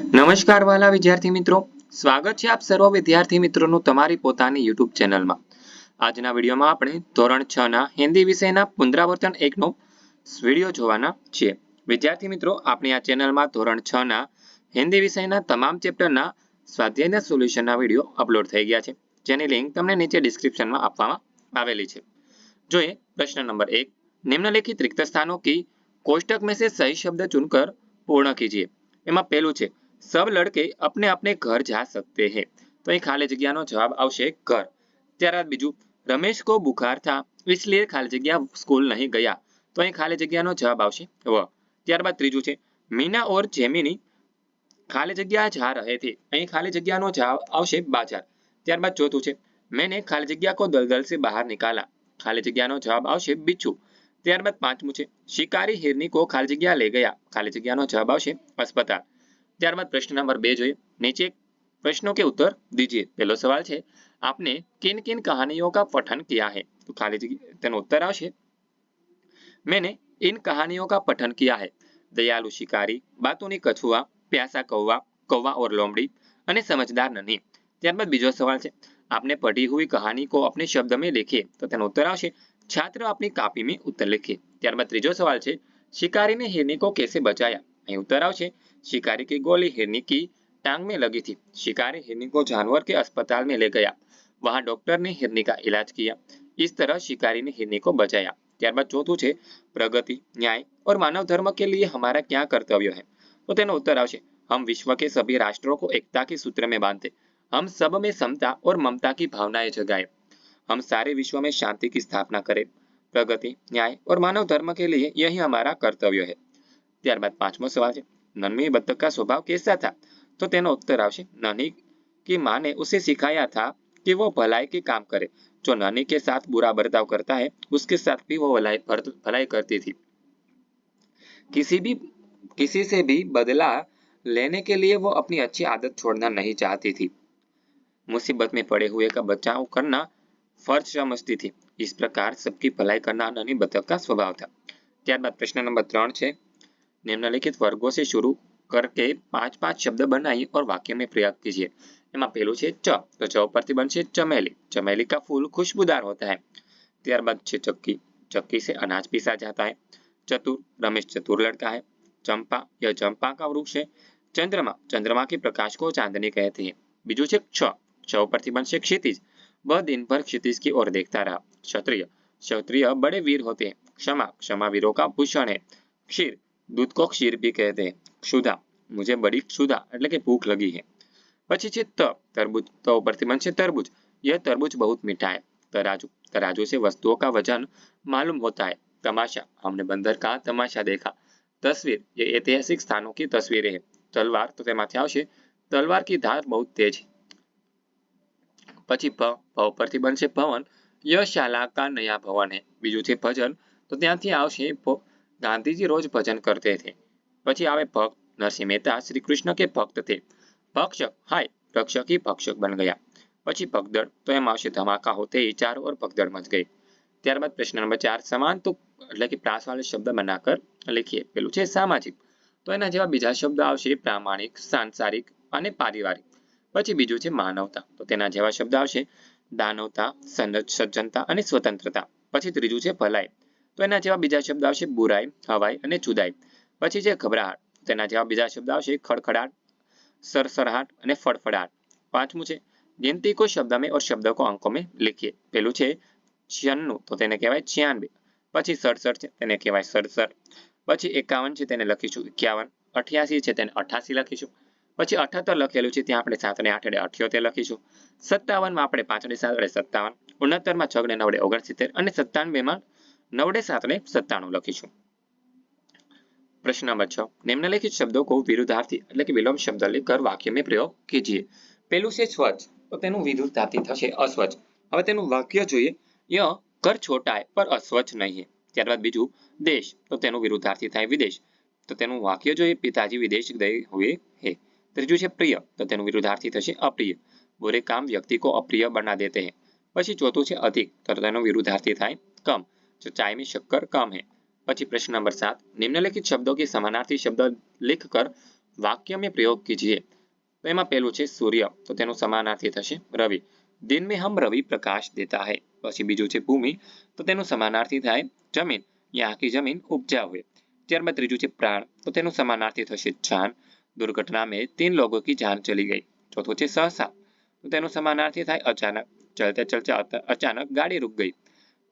નમસ્કાર વાલા વિદ્યાર્થી મિત્રો, સ્વાગત છે આપ સર્વ વિદ્યાર્થી મિત્રોનું તમારી પોતાની YouTube ચેનલમાં। આજના વિડીયોમાં આપણે ધોરણ 6 ના હિન્દી વિષયના પુનરાવર્તન 1 નો વિડીયો જોવાના છીએ। વિદ્યાર્થી મિત્રો, આપણી આ ચેનલમાં ધોરણ 6 ના હિન્દી વિષયના તમામ ચેપ્ટરના સ્વાધ્યાયના સોલ્યુશનના વિડીયો અપલોડ થઈ ગયા છે, જેની લિંક તમને નીચે ડિસ્ક્રિપ્શનમાં આપવામાં આવેલી છે। જોઈએ प्रश्न नंबर 1, निम्नलिखित रिक्त स्थानों की कोष्टक में से सही शब्द चुनकर पूर्ण कीजिए। એમાં પહેલું છે सब लड़के अपने अपने घर जा सकते हैं, तो અહીં ખાલી જગ્યાનો જવાબ આવશે ઘર। ત્યારબાદ બીજું, रमेश को बुखार था इसलिए खाली जगह स्कूल नहीं गया, तो અહીં ખાલી જગ્યાનો જવાબ આવશે व। ત્યારબાદ ત્રીજું છે मीना और जेमिनी खाली जगह जा रहे थे, અહીં ખાલી જગ્યાનો જવાબ આવશે बाजार। ત્યારબાદ ચોથું છે मैंने खाली जगह को दलदल से बाहर निकाला, खाली जगह નો જવાબ આવશે बिच्छू। ત્યારબાદ પાંચમું છે शिकारी हिरनी को खाली जगह ले गया, खाली जगह નો જવાબ આવશે अस्पताल। ત્યારબાદ પ્રશ્ન નંબર 2 જોઈએ। नीचे प्रश्नों के उत्तर दीजिए। पहलो सवाल है आपने किन किन कहानियों का पठन किया है, तो खाली जगह तेनो उत्तर आवशे मैंने इन कहानियों का पठन किया है। दयालु शिकारी, बातूनी कछुआ, प्यासा कौवा, कौवा और लोमड़ी અને સમજદાર નની। ત્યારબાદ બીજો સવાલ છે आपने पढ़ी हुई कहानी को अपने शब्द में लिखिए, तो तेनो उत्तर आवशे छात्र अपनी कॉपी में उत्तर लिखिए। ત્યારબાદ ત્રીજો સવાल છે शिकारी ने हिरनी को कैसे बचाया, અહીં उत्तर आवशे शिकारी की गोली हिरनी की टांग में लगी थी, शिकारी हिरनी को जानवर के अस्पताल में ले गया, वहां डॉक्टर ने हिरनी का इलाज किया, इस तरह शिकारी ने हिरनी को बचाया। ત્યારબાદ ચોથું છે प्रगति, न्याय और मानव धर्म के लिए हमारा क्या कर्तव्य है, तो तेनो उत्तर आवशे हम विश्व के सभी राष्ट्रों को एकता के सूत्र में बांधे, हम सब में समता और ममता की भावनाएं जगाए, हम सारे विश्व में शांति की स्थापना करें, प्रगति, न्याय और मानव धर्म के लिए यही हमारा कर्तव्य है। ત્યારબાદ પાંચમો સવાલ છે नन्ही बत्तख का स्वभाव कैसा था, तो तेनो उत्तर आवशे नन्ही की माँ ने उसे सिखाया था कि वो भलाई के काम करे, जो नन्ही के साथ बुरा बर्ताव करता है उसके साथ भी वो भलाई करती थी, किसी से भी बदला लेने के लिए वो अपनी अच्छी आदत छोड़ना नहीं चाहती थी, मुसीबत में पड़े हुए का बचाव करना फर्ज समझती थी, इस प्रकार सबकी भलाई करना नन्ही बत्तख का स्वभाव था। ત્યારબાદ प्रश्न नंबर 3 છે निम्नलिखित वर्गों से शुरू करके 5-5 शब्द बनाइए और वाक्य में प्रयोग कीजिए। એમાં પહેલું છે ચ, તો ચ ઉપરથી બનશે ચમેલી, चमेली का फूल खुशबूदार होता है। ત્યારબાદ છે चक्की, चक्की से अनाज पीसा जाता है। चतुर, रमेश चतुर लड़का है। चंपा, यह चंपा का वृक्ष है। चंद्रमा, चंद्रमा के प्रकाश को चांदनी कहते हैं। બીજું છે छ, छ ઉપરથી બનશે क्षितिज, वह दिन भर क्षितिज की ओर देखता रहा। क्षत्रिय, क्षत्रिय बड़े वीर होते हैं। क्षमा, क्षमा वीरों का भूषण है। क्षीर, दूध को क्षीर भी कहते हैं। क्षुधा, मुझे बड़ी क्षुधा એટલે કે ભૂખ લગી है। પછી છે त, तरबूज, त ઉપરથી બનશે तरबूज, यह तरबूज बहुत मीठा है। तराजू, तराजू से वस्तुओं का वजन मालूम होता है। तमाशा, हमने बंदर का तमाशा देखा। तस्वीर, ये ऐतिहासिक स्थानों की तस्वीरें हैं। तलवार, तो તેમાંથી આવશે तलवार की धार बहुत तेज है। પછી भ, भ ઉપરથી બનશે भवन, यह शाला का नया भवन है। બીજું છે ભજન, તો ત્યાંથી આવશે गांधी जी रोज भजन करते थे। પછી આવે ભક્ત, नरसिंह मेहता श्री कृष्ण के भक्त थे। भक्षक, हाय रक्षक ही भक्षक बन गया। પછી भगदड़, तो એમાં આવશે धमाका होते ही चारों ओर भगदड़ मच गई। ત્યારબાદ પ્રશ્ન નંબર 4 સમાન તો એટલે કે પ્રાસ વાળે શબ્દ બનાकर લખીએ। પેલું છે સામાજિક, તો એના જેવા બીજા શબ્દ આવશે પ્રામાણિક, સાંસારિક અને પારિવારિક। પછી બીજું છે માનવતા, તો તેના જેવા શબ્દ આવશે દાનવતા, સજ્જનતા અને સ્વતંત્રતા। પછી ત્રીજું છે ભલાઈ, તો એના જેવા બીજા શબ્દ આવશે બુરાઈ, હવાઈ અને જુદાઈ। પછી છે ઘબરાહટ, તેના જેવા બીજા શબ્દ આવશે ખડખડાટ, સરસરાहट અને ફડફડાટ। પાંચમું છે गिनती को शब्द में और शब्द को अंकों में लिखिए। પેલું છે 96, તો તેને કહેવાય 96। પછી 67 છે તેને કહેવાય 67। પછી 51 છે તેને લખીશું 51। 88 છે તેને 88 લખીશું। પછી 78 લખેલું છે ત્યાં આપણે 7 અને 8 એટલે 78 લખીશું। 57 માં આપણે 5 અને 7 એટલે 57। 69 માં 6 અને 9 એટલે 69 અને 97 માં 9 7 એટલે 97 લખીશું। प्रश्न नंबर 6, निम्नलिखित शब्दों को विरुद्धार्थी એટલે કે વિલોમ શબ્દ લેकर वाक्य में प्रयोग कीजिए। પહેલું છે સ્વચ્છ, તો તેનું વિરુદ્ધાર્થી થશે અસ્વચ્છ। હવે તેનું વાક્ય જોઈએ, यह घर छोटा है पर अस्वच्छ नहीं है। ત્યારબાદ બીજું દેશ, તો તેનું વિરુદ્ધાર્થી થાય વિદેશ, તો તેનું વાક્ય જોઈએ पिताजी विदेश गए हुए हैं। ત્રીજું છે પ્રિય, તો તેનું વિરુદ્ધાર્થી થશે અપ્રિય, बुरे काम व्यक्ति को अप्रिय बना देते हैं। પછી ચોથું છે अधिक, તો તેનો વિરુદ્ધાર્થી થાય कम, जो चाय में शक्कर कम है। પછી प्रश्न नंबर 7, निम्नलिखित शब्दों के समानार्थी शब्द लिखकर वाक्य में प्रयोग कीजिए। तो એમાં પહેલું છે સૂર્ય, તો તેનો સમાનાર્થી થશે રવિ। दिन में हम रवि प्रकाश देता है। પછી બીજું છે ભૂમિ, તો તેનો સમાનાર્થી થાય જમીન, यहाँ की जमीन उपजाऊ है। ત્યારબાદ ત્રીજું છે प्राण, तो તેનો સમાનાર્થી થશે जान। दुर्घटना में 3 लोगों की जान चली गई। ચોથું છે सहसा, तो તેનો સમાનાર્થી થાય अचानक, चलते चलते अचानक गाड़ी रुक गई।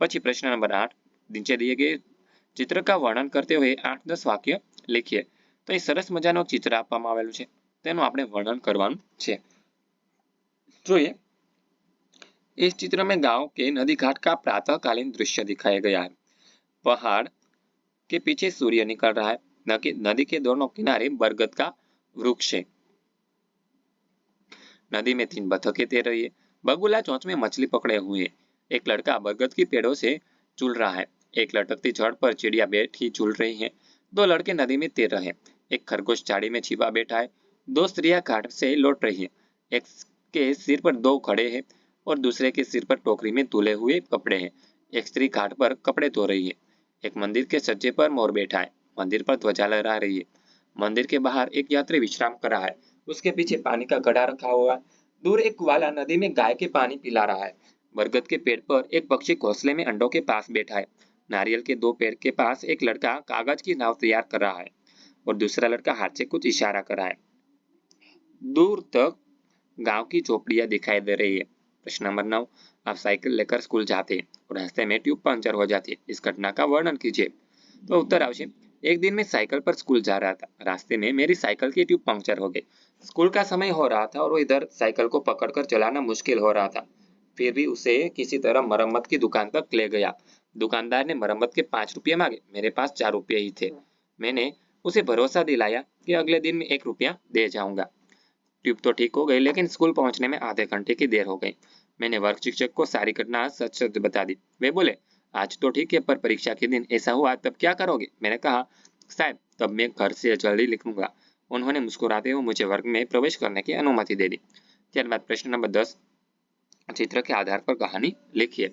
પછી પ્રશ્ન નંબર 8, નીચે दिए गए चित्र का वर्णन करते हुए 8-10 वाक्य लिखिए। तो એ સરસ મજાનું ચિત્ર આપવામાં આવેલું છે, તેનું આપણે વર્ણન કરવાનું છે। જોઈએ, इस चित्र में गांव के नदी घाट का प्रातःकालीन दृश्य दिखाया गया है। पहाड़ के पीछे सूर्य निकल रहा है। नदी के दोनों किनारे बरगद का वृक्ष है। नदी में 3 बतखें तैर रही है। बगुला चोंच में मछली पकड़े हुए है। एक लड़का बरगद की पेड़ों से झूल रहा है। एक लटकती छड़ पर चिड़िया बैठी झूल रही है। 2 लड़के नदी में तैर रहे हैं। एक खरगोश झाड़ी में छिपा बैठा है। 2 स्त्रियां घाट से लौट रही है। एक के सिर पर 2 घड़े हैं और दूसरे के सिर पर टोकरी में धुले हुए कपड़े हैं। एक स्त्री घाट पर कपड़े धो रही है। एक मंदिर के सज्जे पर मोर बैठा है। मंदिर पर ध्वजा लहरा रही है। मंदिर के बाहर एक यात्री विश्राम कर रहा है। उसके पीछे पानी का घड़ा रखा हुआ है। दूर एक ग्वाला नदी में गाय के पानी पिला रहा है। बरगद के पेड़ पर एक पक्षी घोंसले में अंडों के पास बैठा है। नारियल के 2 पेड़ के पास एक लड़का कागज की नाव तैयार कर रहा है और दूसरा लड़का हाथ से कुछ इशारा कर रहा है। दूर तक गांव की झोपड़ियां दिखाई दे रही है। प्रश्न नंबर 9, आप साइकिल लेकर स्कूल जाते हैं और रास्ते में ट्यूब पंचर हो जाती है। इस घटना का वर्णन कीजिए। तो उत्तर आवश्य, एक दिन मैं साइकिल पर स्कूल जा रहा था। रास्ते में मेरी साइकिल की ट्यूब पंक्चर हो गई। स्कूल का समय हो रहा था और वो इधर साइकिल को पकड़कर चलाना मुश्किल हो रहा था। फिर भी उसे किसी तरह मरम्मत की दुकान तक ले गया। दुकानदार ने मरम्मत के 5 रुपये मांगे। मेरे पास 4 रुपये ही थे। मैंने उसे भरोसा दिलाया कि अगले दिन में 1 रुपया दे जाऊंगा। ट्यूब तो ठीक हो गई, लेकिन स्कूल पहुंचने में आधे घंटे की देर हो गई। मैंने वर्ग शिक्षक को सारी घटना सच सच बता दी। वे बोले, आज तो ठीक है, पर परीक्षा के दिन ऐसा हुआ तब क्या करोगे? मैंने कहा, साहब तब मैं घर से जल्दी लिखूंगा। उन्होंने मुस्कुराते हुए मुझे वर्ग में प्रवेश करने की अनुमति दे दी। ત્યારબાદ પ્રશ્ન નંબર 10, चित्र के आधार पर कहानी लिखिए।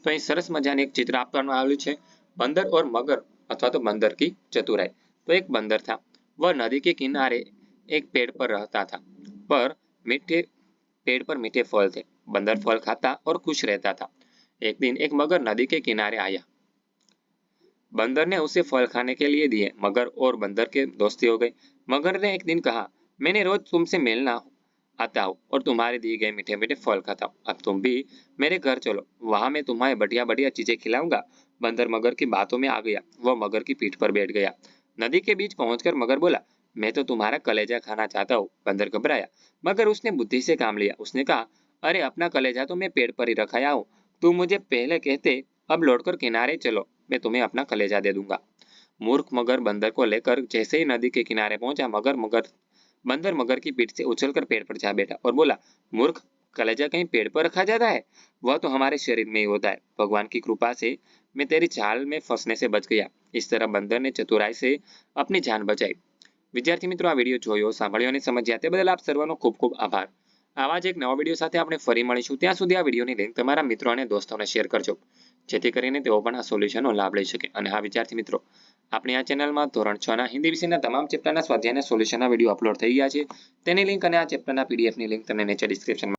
तो અહીં સરસ મજાનું એક ચિત્ર આપવામાં આવ્યું છે, बंदर और मगर अथवा तो बंदर की चतुराई। तो एक बंदर था, वह नदी के किनारे एक पेड़ पर रहता था, पर मीठे पेड़ पर मीठे फल थे। बंदर फल खाता और खुश रहता था। एक दिन एक मगर नदी के किनारे आया। बंदर ने उसे फल खाने के लिए दिए। मगर और बंदर के दोस्ती हो गई। मगर ने एक दिन कहा, मैंने रोज तुमसे मिलना आता हूँ और तुम्हारे दिए गए मीठे मीठे फल खाता हूँ। अब तुम भी मेरे घर चलो, वहां मैं तुम्हें बढ़िया बढ़िया चीजें खिलाऊंगा। बंदर मगर की बातों में आ गया। वह मगर की पीठ पर बैठ गया। नदी के बीच पहुंचकर मगर बोला, मैं तो तुम्हारा कलेजा खाना चाहता हूँ। बंदर घबराया, मगर उसने बुद्धि से काम लिया। उसने कहा, अरे अपना कलेजा तो मैं पेड़ पर ही रखाया हूँ। तुम मुझे पहले कहते, अब लौटकर किनारे चलो, मैं तुम्हें अपना कलेजा दे दूंगा। मूर्ख मगर बंदर को लेकर जैसे ही नदी के किनारे पहुंचा, बंदर मगर की पीठ से उछलकर पेड़ पर जा बैठा और बोला, मूर्ख, कलेजा कहीं पेड़ पर रखा जाता है? वह तो हमारे शरीर में ही होता है। भगवान की कृपा से मैं तेरी चाल में फंसने से बच गया। इस तरह बंदर ने चतुराई से अपनी जान बचाई। विद्यार्थी मित्रों, आ विडियो જોયો, સાંભળ્યો અને સમજ્યા તે બદલ આપ સર્વનો ખૂબ ખૂબ આભાર। આવા જ એક નવા વિડિયો સાથે આપણે ફરી મળીશું। ત્યાં સુધી આ વિડિયોની લિંક તમારા મિત્રો અને દોસ્તોને શેર કરજો, જેથી કરીને તેઓ પણ આ સોલ્યુશનનો લાભ લઈ શકે। અને હા વિદ્યાર્થી મિત્રો, આપણી આ ચેનલમાં ધોરણ 6 ના હિન્દી વિષયના તમામ ચેપ્ટરના સ્વાધ્યાયના સોલ્યુશનના વિડિયો અપલોડ થઈ ગયા છે। તેની લિંક અને આ ચેપ્ટરના પીડીએફની લિંક તમને નીચે ડિસ્ક્રિપ્શનમાં